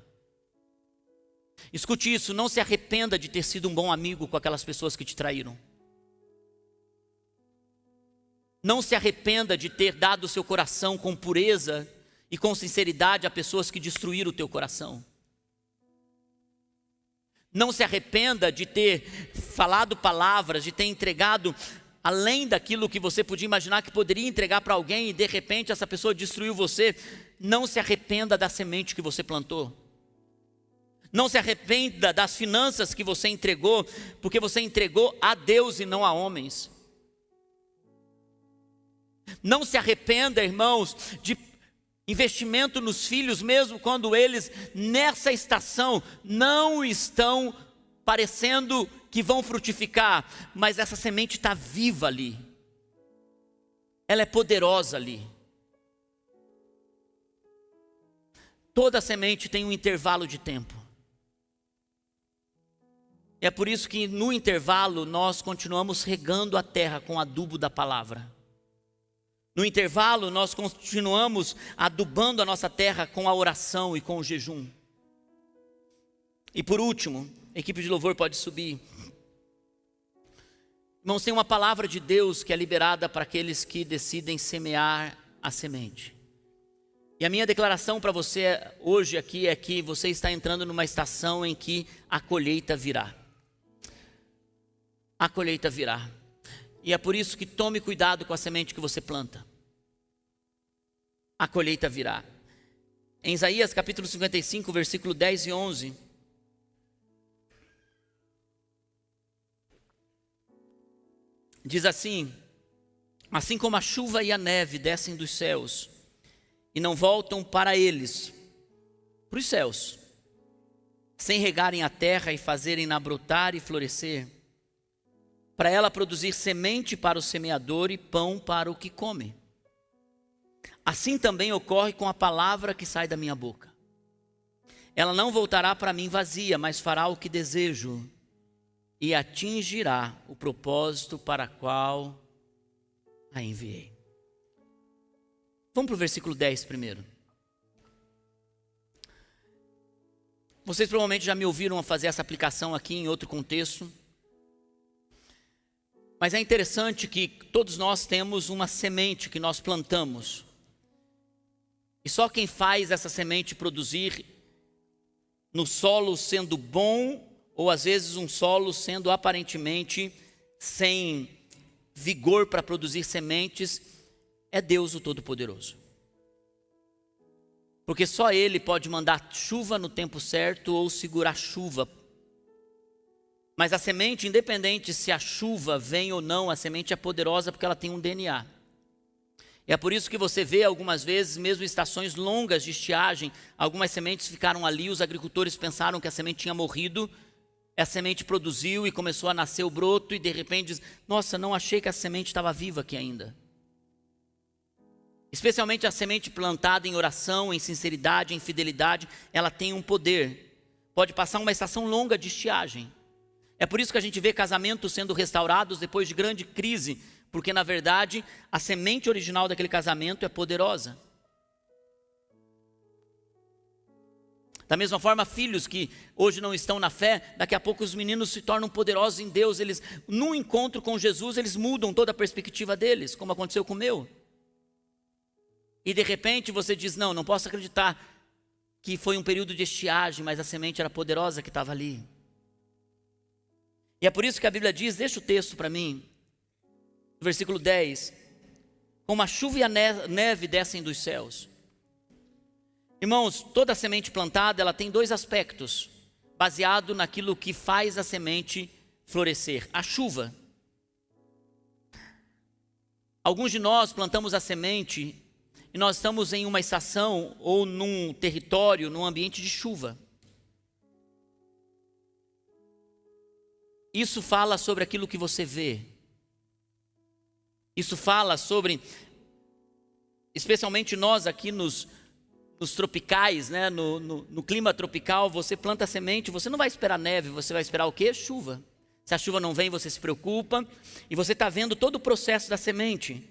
Speaker 1: Escute isso, não se arrependa de ter sido um bom amigo com aquelas pessoas que te traíram. Não se arrependa de ter dado o seu coração com pureza e com sinceridade a pessoas que destruíram o teu coração. Não se arrependa de ter falado palavras, de ter entregado além daquilo que você podia imaginar que poderia entregar para alguém e de repente essa pessoa destruiu você. Não se arrependa da semente que você plantou. Não se arrependa das finanças que você entregou, porque você entregou a Deus e não a homens. Não se arrependa, irmãos, de investimento nos filhos, mesmo quando eles nessa estação não estão parecendo que vão frutificar, mas essa semente está viva ali. Ela é poderosa ali. Toda semente tem um intervalo de tempo. É por isso que no intervalo nós continuamos regando a terra com adubo da palavra. No intervalo nós continuamos adubando a nossa terra com a oração e com o jejum. E por último, a equipe de louvor pode subir. Irmãos, tem uma palavra de Deus que é liberada para aqueles que decidem semear a semente. E a minha declaração para você hoje aqui é que você está entrando numa estação em que a colheita virá. A colheita virá. E é por isso que tome cuidado com a semente que você planta. A colheita virá. Em Isaías capítulo 55, versículo 10 e 11. Diz assim: Assim como a chuva e a neve descem dos céus e não voltam para eles, para os céus, sem regarem a terra e fazerem-na brotar e florescer, para ela produzir semente para o semeador e pão para o que come. Assim também ocorre com a palavra que sai da minha boca. Ela não voltará para mim vazia, mas fará o que desejo e atingirá o propósito para qual a enviei. Vamos para o versículo 10 primeiro. Vocês provavelmente já me ouviram fazer essa aplicação aqui em outro contexto. Mas é interessante que todos nós temos uma semente que nós plantamos. E só quem faz essa semente produzir no solo sendo bom, ou às vezes um solo sendo aparentemente sem vigor para produzir sementes, é Deus o Todo-Poderoso. Porque só Ele pode mandar chuva no tempo certo ou segurar chuva. Mas a semente, independente se a chuva vem ou não, a semente é poderosa porque ela tem um DNA. É por isso que você vê algumas vezes, mesmo em estações longas de estiagem, algumas sementes ficaram ali, os agricultores pensaram que a semente tinha morrido, a semente produziu e começou a nascer o broto e de repente diz, nossa, não achei que a semente estava viva aqui ainda. Especialmente a semente plantada em oração, em sinceridade, em fidelidade, ela tem um poder. Pode passar uma estação longa de estiagem. É por isso que a gente vê casamentos sendo restaurados depois de grande crise, porque na verdade a semente original daquele casamento é poderosa. Da mesma forma, filhos que hoje não estão na fé, daqui a pouco os meninos se tornam poderosos em Deus. Eles, num encontro com Jesus, eles mudam toda a perspectiva deles, como aconteceu com o meu. E de repente você diz, não posso acreditar que foi um período de estiagem, mas a semente era poderosa que estava ali. E é por isso que a Bíblia diz, deixa o texto para mim, no versículo 10, como a chuva e a neve descem dos céus. Irmãos, toda semente plantada, ela tem dois aspectos, baseado naquilo que faz a semente florescer. A chuva. Alguns de nós plantamos a semente e nós estamos em uma estação ou num território, num ambiente de chuva. Isso fala sobre aquilo que você vê. Isso fala sobre, especialmente nós aqui nos tropicais, né? no clima tropical, você planta a semente, você não vai esperar neve, você vai esperar o quê? Chuva. Se a chuva não vem, você se preocupa, e você está vendo todo o processo da semente.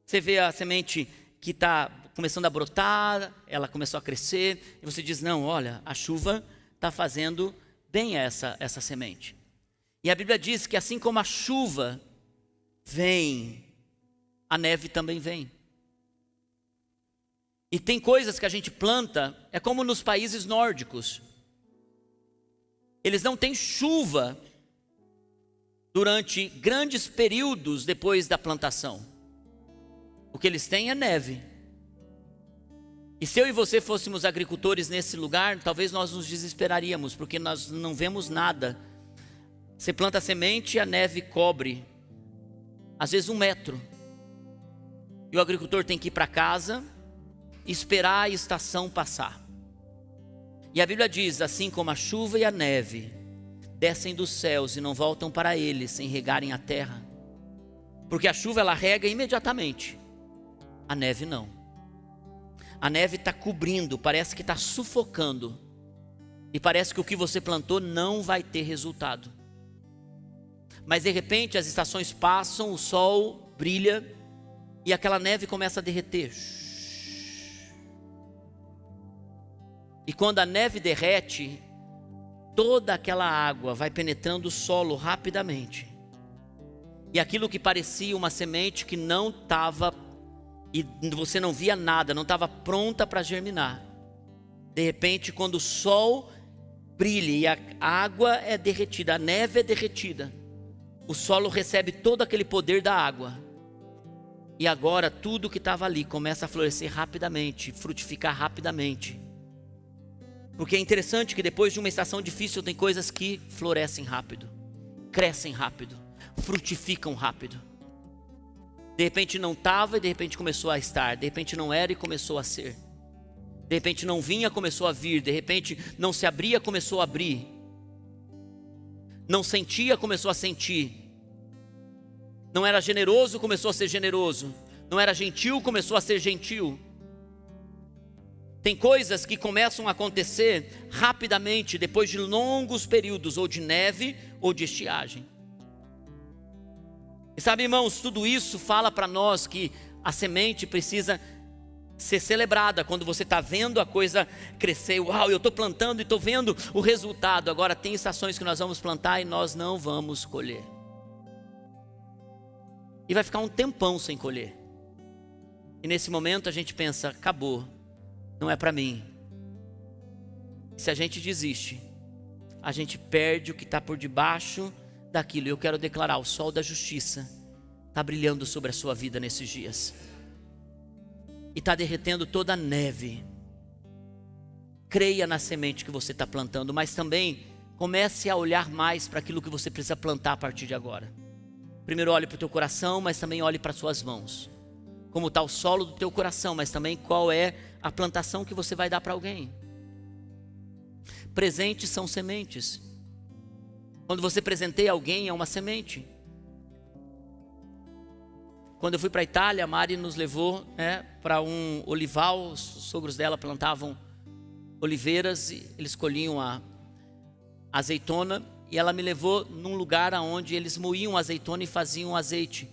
Speaker 1: Você vê a semente que está começando a brotar, ela começou a crescer, e você diz, não, olha, a chuva está fazendo bem essa semente. E a Bíblia diz que assim como a chuva vem, a neve também vem. E tem coisas que a gente planta, é como nos países nórdicos. Eles não têm chuva durante grandes períodos depois da plantação. O que eles têm é neve. E se eu e você fôssemos agricultores nesse lugar, talvez nós nos desesperaríamos, porque nós não vemos nada. Você planta a semente e a neve cobre, às vezes 1 metro. E o agricultor tem que ir para casa, esperar a estação passar. E a Bíblia diz, assim como a chuva e a neve descem dos céus e não voltam para eles sem regarem a terra. Porque a chuva ela rega imediatamente, a neve não. A neve está cobrindo, parece que está sufocando. E parece que o que você plantou não vai ter resultado. Mas de repente as estações passam, o sol brilha e aquela neve começa a derreter. E quando a neve derrete, toda aquela água vai penetrando o solo rapidamente. E aquilo que parecia uma semente que não estava, e você não via nada, não estava pronta para germinar. De repente, quando o sol brilha e a água é derretida, a neve é derretida, o solo recebe todo aquele poder da água. E agora tudo que estava ali começa a florescer rapidamente, frutificar rapidamente. Porque é interessante que depois de uma estação difícil tem coisas que florescem rápido, crescem rápido, frutificam rápido. De repente não estava e de repente começou a estar. De repente não era e começou a ser. De repente não vinha, começou a vir. De repente não se abria, começou a abrir. Não sentia, começou a sentir. Não era generoso, começou a ser generoso. Não era gentil, começou a ser gentil. Tem coisas que começam a acontecer rapidamente, depois de longos períodos, ou de neve, ou de estiagem. E sabe, irmãos, tudo isso fala para nós que a semente precisa ser celebrada. Quando você está vendo a coisa crescer, uau, eu estou plantando e estou vendo o resultado. Agora tem estações que nós vamos plantar e nós não vamos colher. E vai ficar um tempão sem colher. E nesse momento a gente pensa, acabou, não é para mim. Se a gente desiste, a gente perde o que está por debaixo daquilo. E eu quero declarar, o sol da justiça está brilhando sobre a sua vida nesses dias. E está derretendo toda a neve. Creia na semente que você está plantando, mas também comece a olhar mais para aquilo que você precisa plantar a partir de agora. Primeiro olhe para o teu coração, mas também olhe para as suas mãos. Como está o solo do teu coração, mas também qual é a plantação que você vai dar para alguém. Presentes são sementes. Quando você presenteia alguém, é uma semente. Quando eu fui para a Itália, a Mari nos levou para um olival. Os sogros dela plantavam oliveiras e eles colhiam a azeitona. E ela me levou num lugar onde eles moíam azeitona e faziam azeite.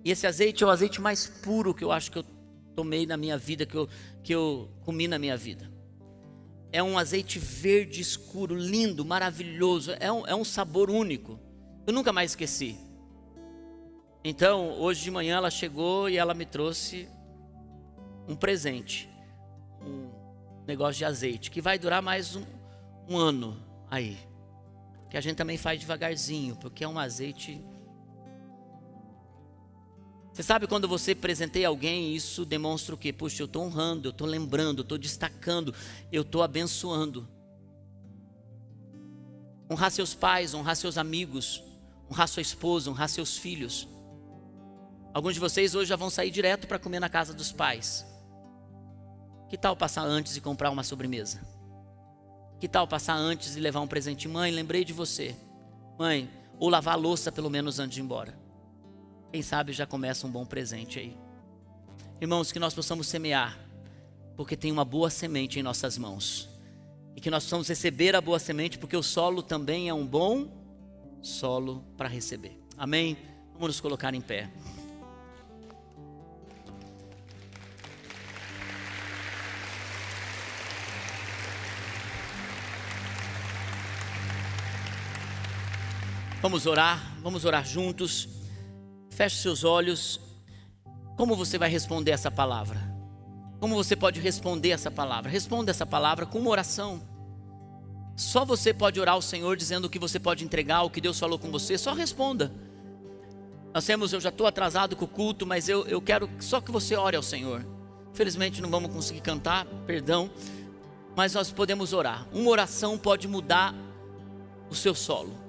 Speaker 1: E esse azeite é o azeite mais puro que eu acho que eu tomei na minha vida, que eu comi na minha vida. É um azeite verde escuro, lindo, maravilhoso. É um sabor único. Eu nunca mais esqueci. Então, hoje de manhã ela chegou e ela me trouxe um presente. Um negócio de azeite, que vai durar mais um ano aí. Que a gente também faz devagarzinho, porque é um azeite. Você sabe, quando você presenteia alguém, isso demonstra o quê? Puxa, eu estou honrando, eu estou lembrando, eu estou destacando, eu estou abençoando. Honrar seus pais, honrar seus amigos, honrar sua esposa, honrar seus filhos. Alguns de vocês hoje já vão sair direto para comer na casa dos pais. Que tal passar antes e comprar uma sobremesa? Que tal passar antes e levar um presente? Mãe, lembrei de você. Mãe, ou lavar a louça pelo menos antes de ir embora. Quem sabe já começa um bom presente aí. Irmãos, que nós possamos semear, porque tem uma boa semente em nossas mãos. E que nós possamos receber a boa semente, porque o solo também é um bom solo para receber. Amém? Vamos nos colocar em pé. Vamos orar juntos. Feche seus olhos. Como você vai responder essa palavra? Como você pode responder essa palavra? Responda essa palavra com uma oração. Só você pode orar ao Senhor dizendo o que você pode entregar, o que Deus falou com você. Só responda. Eu já estou atrasado com o culto, mas eu quero só que você ore ao Senhor. Infelizmente não vamos conseguir cantar, perdão. Mas nós podemos orar. Uma oração pode mudar o seu solo.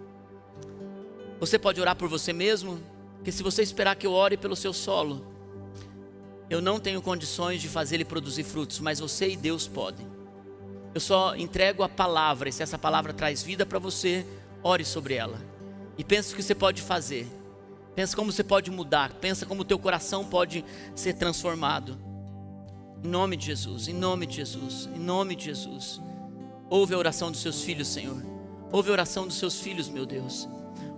Speaker 1: Você pode orar por você mesmo, porque se você esperar que eu ore pelo seu solo, eu não tenho condições de fazer ele produzir frutos, mas você e Deus podem. Eu só entrego a palavra, e se essa palavra traz vida para você, ore sobre ela. E pense o que você pode fazer. Pensa como você pode mudar, pensa como o teu coração pode ser transformado. Em nome de Jesus, em nome de Jesus, em nome de Jesus. Ouve a oração dos seus filhos, Senhor. Ouve a oração dos seus filhos, meu Deus.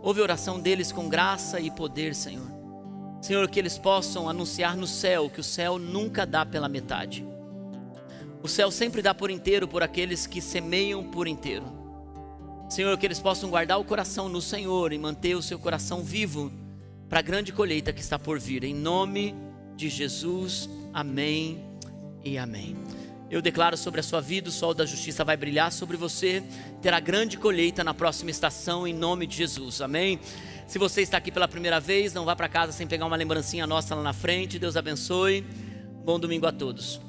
Speaker 1: Ouve a oração deles com graça e poder, Senhor. Senhor, que eles possam anunciar no céu que o céu nunca dá pela metade. O céu sempre dá por inteiro por aqueles que semeiam por inteiro. Senhor, que eles possam guardar o coração no Senhor e manter o seu coração vivo para a grande colheita que está por vir. Em nome de Jesus, amém e amém. Eu declaro sobre a sua vida, o sol da justiça vai brilhar sobre você, terá grande colheita na próxima estação, em nome de Jesus, amém? Se você está aqui pela primeira vez, não vá para casa sem pegar uma lembrancinha nossa lá na frente. Deus abençoe, bom domingo a todos.